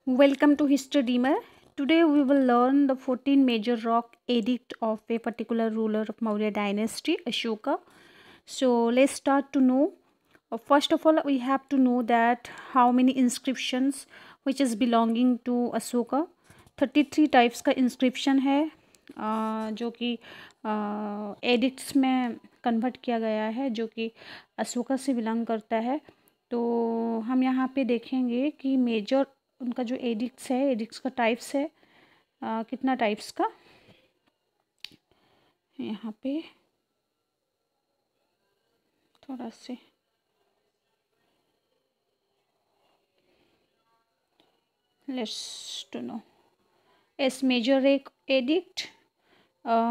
Welcome to History Dreamer. Today we will learn the 14 major rock edict of a particular ruler of Maurya dynasty, Ashoka. So let's start to know. First of all, we have to know that how many inscriptions which is belonging to Ashoka. 33 types का inscription है जो कि edicts में convert किया गया है जो कि अशोका से बिलोंग करता है। तो हम यहाँ पे देखेंगे कि मेजर उनका जो एडिक्ट्स है, एडिक्ट्स का टाइप्स है, कितना टाइप्स का यहाँ पे थोड़ा से let's to know as major एक edict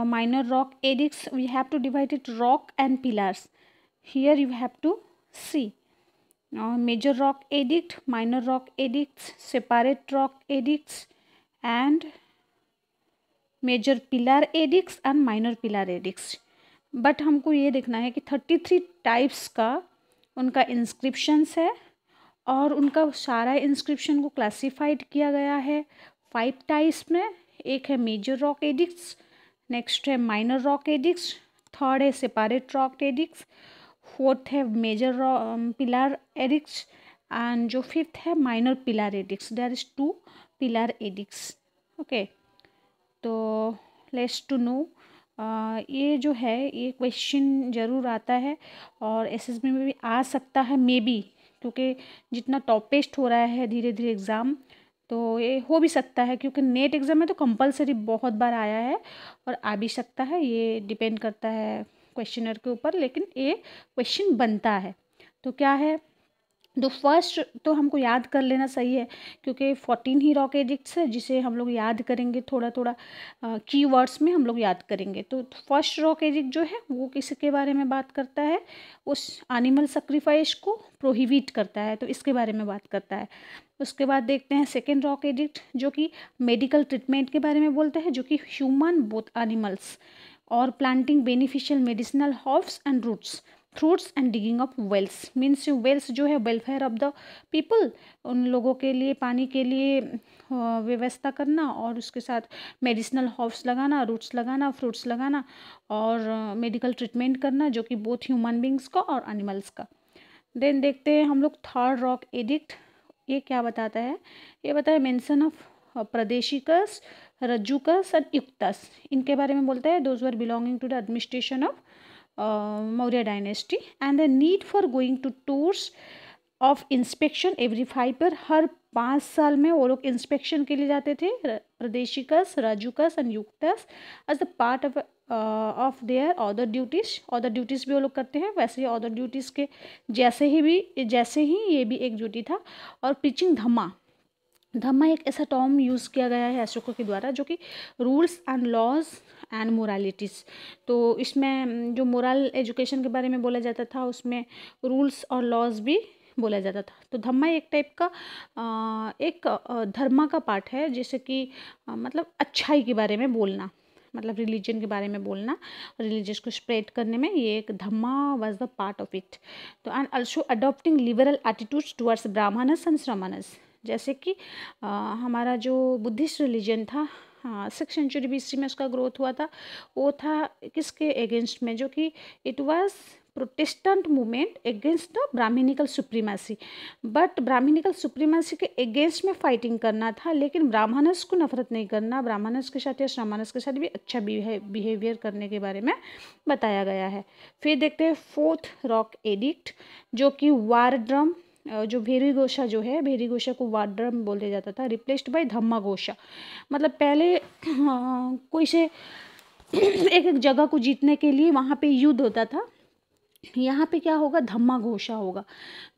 minor rock edicts we have to divide it rock and pillars. Here you have to see major rock edict, minor rock edicts, separate rock edicts and major pillar edicts and minor pillar edicts. But हमको ये देखना है कि 33 types का उनका inscriptions है और उनका सारा इंस्क्रिप्शन को क्लासिफाइड किया गया है 5 टाइप्स में। एक है मेजर रॉक एडिक्स, नेक्स्ट है माइनर रॉक एडिक्स, थर्ड है सेपरेट रॉक एडिक्स, फोर्थ है मेजर पिलर एडिक्स एंड जो फिफ्थ है minor pillar edicts. There is 2 pillar edicts. Okay, तो लेट्स टू नो ये जो है ये क्वेश्चन ज़रूर आता है और एसएसबी में भी आ सकता है मे बी, क्योंकि जितना टॉपेस्ट हो रहा है धीरे धीरे एग्ज़ाम, तो ये हो भी सकता है क्योंकि नेट एग्ज़ाम में तो कंपलसरी बहुत बार आया है और आ भी सकता है। ये डिपेंड करता है क्वेश्चनर के ऊपर, लेकिन ये क्वेश्चन बनता है। तो क्या है, तो फर्स्ट तो हमको याद कर लेना सही है क्योंकि 14 ही रॉक एडिक्ट्स है जिसे हम लोग याद करेंगे, थोड़ा थोड़ा कीवर्ड्स में हम लोग याद करेंगे। तो फर्स्ट रॉक एडिक्ट जो है वो किसके बारे में बात करता है, उस एनिमल सेक्रीफाइस को प्रोहिबिट करता है, तो इसके बारे में बात करता है। उसके बाद देखते हैं सेकेंड रॉक एडिक्ट जो कि मेडिकल ट्रीटमेंट के बारे में बोलता है, जो कि ह्यूमन बोथ एनिमल्स और planting beneficial medicinal herbs and roots, fruits and digging of wells. Means wells जो है वेलफेयर ऑफ द पीपल, उन लोगों के लिए पानी के लिए व्यवस्था करना और उसके साथ मेडिसिनल हर्ब्स लगाना, रूट्स लगाना, फ्रूट्स लगाना और मेडिकल ट्रीटमेंट करना, जो कि बोथ ह्यूमन बींग्स का और एनिमल्स का। देन देखते हैं हम लोग थर्ड रॉक एडिक्ट। ये क्या बताता है, ये बताया मेंशन ऑफ प्रदेशिकस, रज्जुकस एंड युक्तस, इनके बारे में बोलता है। Those were belonging to the administration of Maurya dynasty and the need for going to tours of inspection every 5 year. हर 5 साल में वो लोग इंस्पेक्शन के लिए जाते थे, प्रदेशिकस, राजुकस एंड युक्तस, as the part of their other duties. Other duties भी वो लोग करते हैं, वैसे ही अदर ड्यूटीज़ के जैसे ही ये भी एक ड्यूटी था। और प्रीचिंग धम्मा, धम्मा एक ऐसा टर्म यूज़ किया गया है अशोका के द्वारा जो कि rules and laws and moralities. तो इसमें जो मोरल एजुकेशन के बारे में बोला जाता था उसमें रूल्स और लॉज भी बोला जाता था। तो धम्मा एक टाइप का एक धर्मा का पार्ट है, जैसे कि मतलब अच्छाई के बारे में बोलना, मतलब रिलीजन के बारे में बोलना, रिलीजियस को स्प्रेड करने में ये एक dhamma was the part of it. तो and also adopting liberal attitudes towards ब्राह्मणस एंड श्रमणस, जैसे कि हमारा जो बुद्धिस्ट रिलीजन था 6th सेंचुरी BC में उसका ग्रोथ हुआ था, वो था किसके अगेंस्ट में, जो कि it was protestant movement against the Brahmanical supremacy. But Brahmanical supremacy के अगेंस्ट में फाइटिंग करना था, लेकिन ब्राह्मणस को नफरत नहीं करना, ब्राह्मणस के साथ या श्रामणस के साथ भी अच्छा बिहेवियर करने के बारे में बताया गया है। फिर देखते हैं फोर्थ रॉक एडिक्ट जो कि वार ड्रम, जो भेरी घोषा जो है, भेरी घोषा को वार ड्रम बोला जाता था, रिप्लेस्ड बाय धम्मा घोषा। मतलब पहले कोई से एक एक जगह को जीतने के लिए वहाँ पे युद्ध होता था, यहाँ पे क्या होगा, धम्मा घोषा होगा।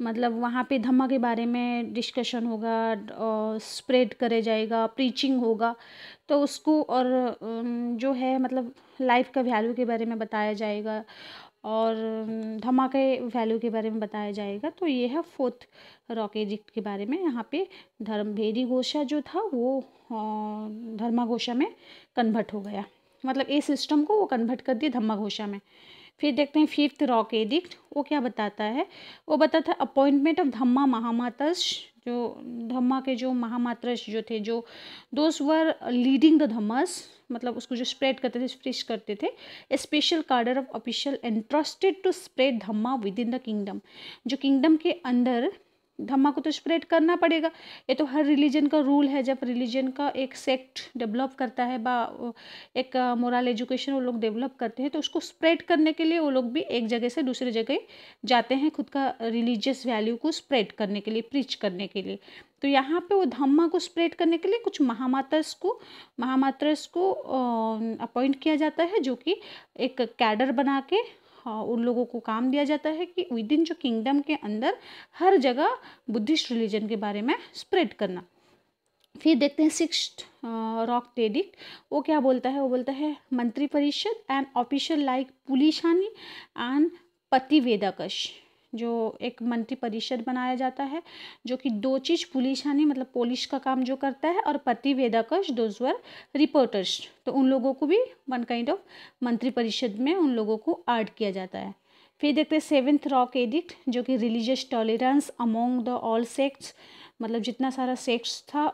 मतलब वहाँ पे धम्मा के बारे में डिस्कशन होगा, स्प्रेड करे जाएगा, प्रीचिंग होगा, तो उसको और जो है मतलब लाइफ का वैल्यू के बारे में बताया जाएगा और धम्मा के वैल्यू के बारे में बताया जाएगा। तो ये है फोर्थ रॉक एडिक्ट के बारे में। यहाँ पे भेरी घोषा जो था वो धर्मा घोषा में कन्वर्ट हो गया, मतलब ये सिस्टम को वो कन्वर्ट कर दिया धम्मा घोषा में। फिर देखते हैं फिफ्थ रॉक एडिक्ट, वो क्या बताता है, वो बताता है अपॉइंटमेंट ऑफ धम्मा महामातस, जो धम्मा के जो महामात्रस जो थे, जो दोज वर लीडिंग द धम्मास, मतलब उसको जो स्प्रेड करते थे, स्प्रेड करते थे, a special cadre of official entrusted to spread dhamma within the kingdom, जो किंगडम के अंदर धम्मा को तो स्प्रेड करना पड़ेगा, ये तो हर रिलीजन का रूल है। जब रिलीजन का एक सेक्ट डेवलप करता है एक मोरल एजुकेशन वो लोग डेवलप करते हैं, तो उसको स्प्रेड करने के लिए वो लोग भी एक जगह से दूसरी जगह जाते हैं, खुद का रिलीजियस वैल्यू को स्प्रेड करने के लिए, प्रीच करने के लिए। तो यहाँ पे वो धम्मा को स्प्रेड करने के लिए कुछ महामात्रस को अपॉइंट किया जाता है, जो कि एक कैडर बना के उन लोगों को काम दिया जाता है कि विद इन जो किंगडम के अंदर हर जगह बुद्धिस्ट रिलीजन के बारे में स्प्रेड करना। फिर देखते हैं सिक्स्थ रॉक एडिक्ट, वो क्या बोलता है, वो बोलता है मंत्री परिषद एंड ऑफिशियल लाइक पुलिशानी एंड पतिवेदकश, जो एक मंत्री परिषद बनाया जाता है जो कि दो चीज़, पुलिशानी मतलब पुलिस का काम जो करता है, और पतिवेदकश दोज वर रिपोर्टर्स, तो उन लोगों को भी वन काइंड ऑफ मंत्री परिषद में उन लोगों को ऐड किया जाता है। फिर देखते हैं सेवेंथ रॉक एडिक्ट, जो कि religious tolerance among the all sects, मतलब जितना सारा सेक्ट्स था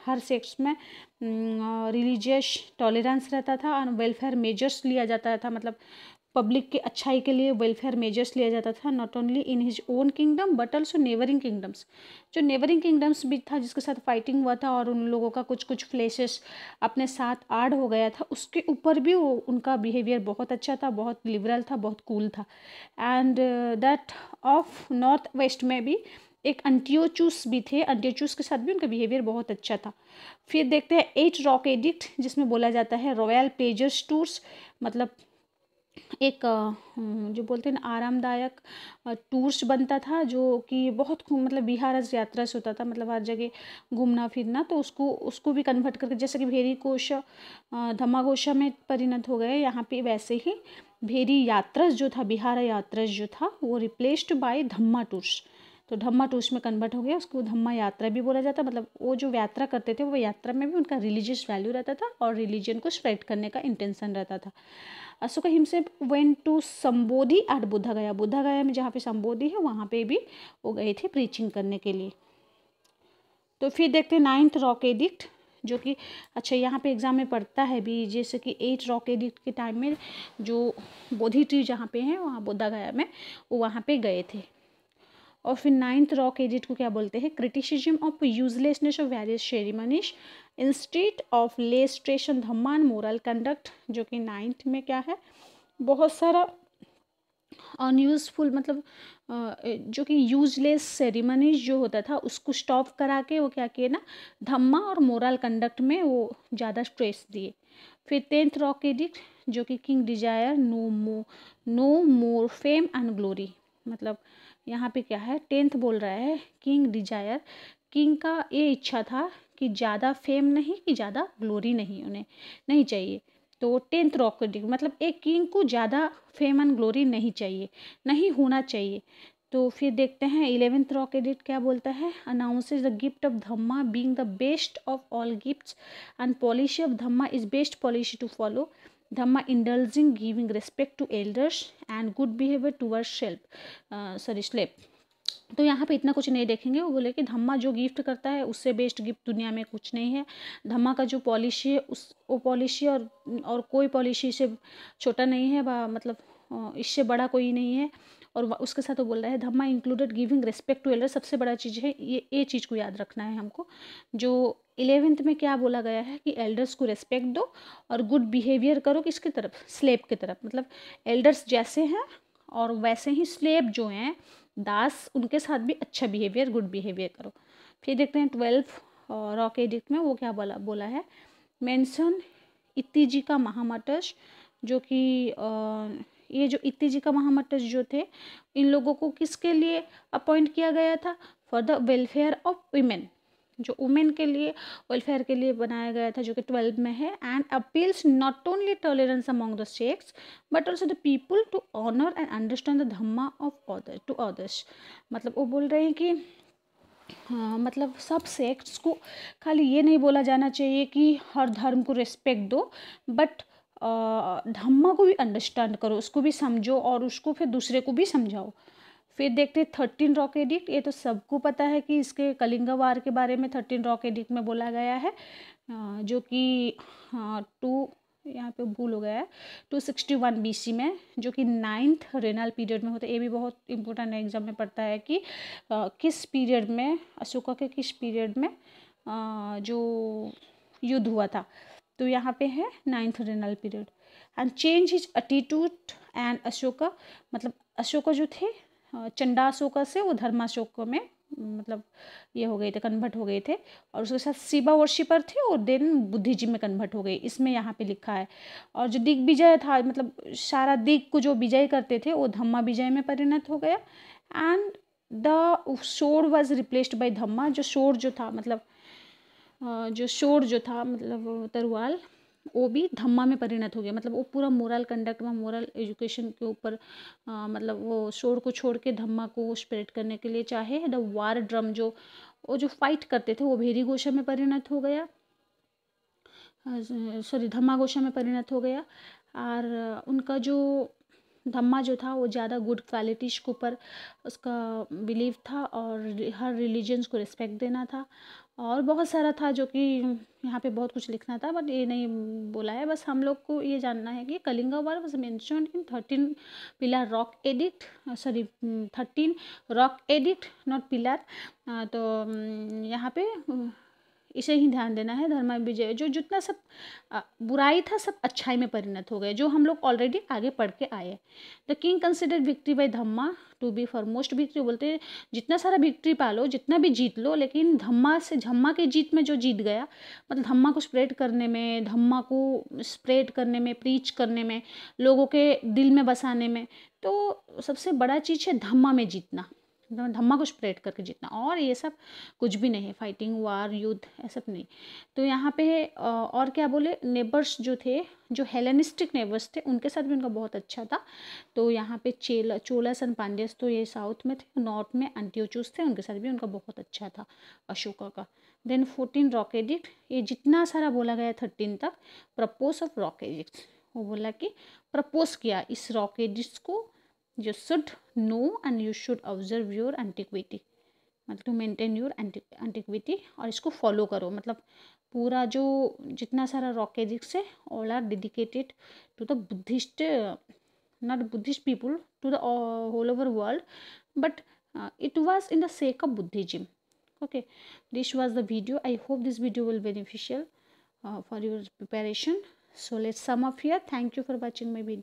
हर सेक्ट्स में रिलीजियस टॉलरेंस रहता था, और वेलफेयर मेजर्स लिया जाता था, मतलब पब्लिक के अच्छाई के लिए वेलफेयर मेजर्स लिया जाता था, not only in his own kingdom but also neighbouring kingdoms, जो नेबरिंग किंगडम्स भी था जिसके साथ फाइटिंग हुआ था और उन लोगों का कुछ कुछ प्लेसेस अपने साथ ऐड हो गया था, उसके ऊपर भी वो उनका बिहेवियर बहुत अच्छा था, बहुत लिबरल था, बहुत कूल था। And that of north west में भी एक अंटियोचूस भी थे, अंटियोचूस के साथ भी उनका बिहेवियर बहुत अच्छा था। फिर देखते हैं 8 रॉक एडिक्ट, जिसमें बोला जाता है रॉयल प्लेजर्स टूर्स, मतलब एक जो बोलते हैं ना आरामदायक टूर्स बनता था, जो कि बहुत मतलब विहारस यात्रा से होता था, मतलब हर जगह घूमना फिरना, तो उसको भी कन्वर्ट करके, जैसे कि भेरी कोश धम्माघोषा में परिणत हो गए, यहाँ पे वैसे ही भेरी यात्रास जो था, विहार यात्रास जो था, वो रिप्लेस्ड बाय धम्मा टूर्स, तो धम्मा टूर्स में कन्वर्ट हो गया, उसको धम्मा यात्रा भी बोला जाता, मतलब वो जो यात्रा करते थे वो यात्रा में भी उनका रिलीजियस वैल्यू रहता था और रिलीजन को स्प्रेड करने का इंटेंशन रहता था। Ashoka himself went to Sambodhi at Buddha Gaya में जहाँ पे संबोधि है वहाँ पे भी वो गए थे प्रीचिंग करने के लिए। तो फिर देखते हैं 9th रॉक एडिक्ट, जो कि अच्छा यहाँ पे एग्जाम में पढ़ता है भी, जैसे कि 8 रॉक एडिक्ट के टाइम में जो बोधि ट्री जहाँ पे है वहाँ बुद्धा-गया में वो वहाँ पे गए थे। और फिर 9th रॉक एडिक्ट को क्या बोलते हैं, criticism of uselessness of various ceremonies instead of lustration dhamma and moral conduct, जो कि 9th में क्या है, बहुत सारा अनयूजफुल मतलब जो कि यूजलेस सेरेमनीज जो होता था उसको स्टॉप करा के वो क्या किए ना, धम्मा और मोरल कंडक्ट में वो ज़्यादा स्ट्रेस दिए। फिर 10th रॉक एडिक्ट, जो कि king desire no more fame and glory, मतलब यहाँ पे क्या है 10th बोल रहा है किंग डिजायर, किंग का ये इच्छा था कि ज़्यादा फेम नहीं, कि ज़्यादा ग्लोरी नहीं, उन्हें नहीं चाहिए। तो 10th रॉक एडिक्ट मतलब एक किंग को ज़्यादा फेम एंड ग्लोरी नहीं चाहिए, नहीं होना चाहिए। तो फिर देखते हैं 11th रॉक एडिक्ट क्या बोलता है, announces the gift of dhamma being the best of all gifts and policy of dhamma is best policy to follow, dhamma indulging giving respect to elders and good behaviour towards slave. तो यहाँ पे इतना कुछ नहीं देखेंगे, वो बोले कि धम्मा जो गिफ्ट करता है उससे बेस्ट गिफ्ट दुनिया में कुछ नहीं है, धम्मा का जो पॉलिसी है वो पॉलिसी और कोई पॉलिसी से छोटा नहीं है, मतलब इससे बड़ा कोई नहीं है। और उसके साथ वो बोल रहा है dhamma included giving respect to elder, सबसे बड़ा चीज़ है ये चीज़ को याद रखना है हमको। जो 11th में क्या बोला गया है कि एल्डर्स को रिस्पेक्ट दो और गुड बिहेवियर करो, किसकी तरफ, स्लेव की तरफ, मतलब एल्डर्स जैसे हैं और वैसे ही स्लेव जो हैं दास, उनके साथ भी अच्छा बिहेवियर, गुड बिहेवियर करो। फिर देखते हैं 12 रॉक एडिक्ट में वो क्या बोला है, मेंशन इत्तीजी का महामठस, जो कि ये जो इत्तीजी का महामठस जो थे इन लोगों को किसके लिए अपॉइंट किया गया था, for the welfare of women, जो वुमेन के लिए वेलफेयर के लिए बनाया गया था, जो कि 12 में है। And appeals not only tolerance among the sects but also the people to honour and understand the dhamma of others, मतलब वो बोल रहे हैं कि हाँ, मतलब सब सेक्ट्स को खाली ये नहीं बोला जाना चाहिए कि हर धर्म को रिस्पेक्ट दो, बट धम्मा को भी अंडरस्टैंड करो, उसको भी समझो और उसको फिर दूसरे को भी समझाओ। फिर देखते 13 रॉक एडिक्ट। ये तो सबको पता है कि इसके कलिंगा वार के बारे में 13 रॉक एडिक्ट में बोला गया है, जो कि टू, यहाँ पे भूल हो गया है, 261 BC में, जो कि 9th रेनल पीरियड में होता है। ये भी बहुत इंपॉर्टेंट एग्जाम में पढ़ता है कि किस पीरियड में, अशोका के किस पीरियड में जो युद्ध हुआ था। तो यहाँ पे है 9th renal period. And change his attitude and Ashoka, मतलब अशोका जो थे चंडा अशोका से वो धर्माशोका में मतलब ये हो गए थे, कन्वर्ट हो गए थे, और उसके साथ शिवा वर्शिपर थे और देन बुद्धिज्म में कन्वर्ट हो गए, इसमें यहाँ पे लिखा है। और जो दिग्विजय था, मतलब सारा दिग को जो विजय करते थे, वो धम्मा विजय में परिणत हो गया। एंड द शोर वॉज रिप्लेस्ड बाय धम्मा। जो शोर जो था, मतलब मतलब तरुवाल, वो भी धम्मा में परिणत हो गया। मतलब वो पूरा मोरल कंडक्ट व मोरल एजुकेशन के ऊपर मतलब वो शोर को छोड़ के धम्मा को स्प्रेड करने के लिए चाहे। द वार ड्रम, जो वो जो फाइट करते थे, वो भेरी घोषा में परिणत हो गया, सॉरी धम्मा घोषा में परिणत हो गया। और उनका जो धम्मा जो था वो ज़्यादा गुड क्वालिटीज़ के ऊपर उसका बिलीव था, और हर रिलीजन्स को रिस्पेक्ट देना था, और बहुत सारा था जो कि यहाँ पे बहुत कुछ लिखना था, बट ये नहीं बोला है। बस हम लोग को ये जानना है कि कलिंगा वार was mentioned in 13 pillar rock edict, sorry 13 rock edict, not pillar. तो यहाँ पे इसे ही ध्यान देना है। धर्मा विजय, जो जितना सब बुराई था सब अच्छाई में परिणत हो गए, जो हम लोग ऑलरेडी आगे पढ़ के आए। The king consider victory by dhamma to be foremost victory. बोलते हैं जितना सारा विक्ट्री पालो, जितना भी जीत लो, लेकिन धम्मा के जीत में जो जीत गया, मतलब धम्मा को स्प्रेड करने में, प्रीच करने में, लोगों के दिल में बसाने में, तो सबसे बड़ा चीज़ है धम्मा में जीतना, धम्मा को स्प्रेड करके जीतना। और ये सब कुछ भी नहीं है, फाइटिंग वार युद्ध ऐसा नहीं। तो यहाँ पे और क्या बोले, नेबर्स जो थे, जो हेलेनिस्टिक नेबर्स थे, उनके साथ भी उनका बहुत अच्छा था। तो यहाँ पे चोलास एंड पांड्यास, तो ये साउथ में थे, नॉर्थ में एंटियोचूस थे, उनके साथ भी उनका बहुत अच्छा था अशोका का। देन 14 रॉक एडिक्ट, ये जितना सारा बोला गया 13 तक, प्रपोज ऑफ रॉक एडिक्ट, वो बोला कि प्रपोज किया इस रॉक एडिक्ट को, you should know and you should observe your antiquity, मतलब टू मेंटेन योर एंटिक्विटी, और इसको फॉलो करो। मतलब पूरा जो जितना सारा रॉक एडिक्ट्स है, all are dedicated to the Buddhist, not Buddhist people, to the whole over world, but it was in the sake of Buddhism. Okay, this was the video. I hope this video will beneficial for your preparation. So let's sum up here. Thank you for watching my video.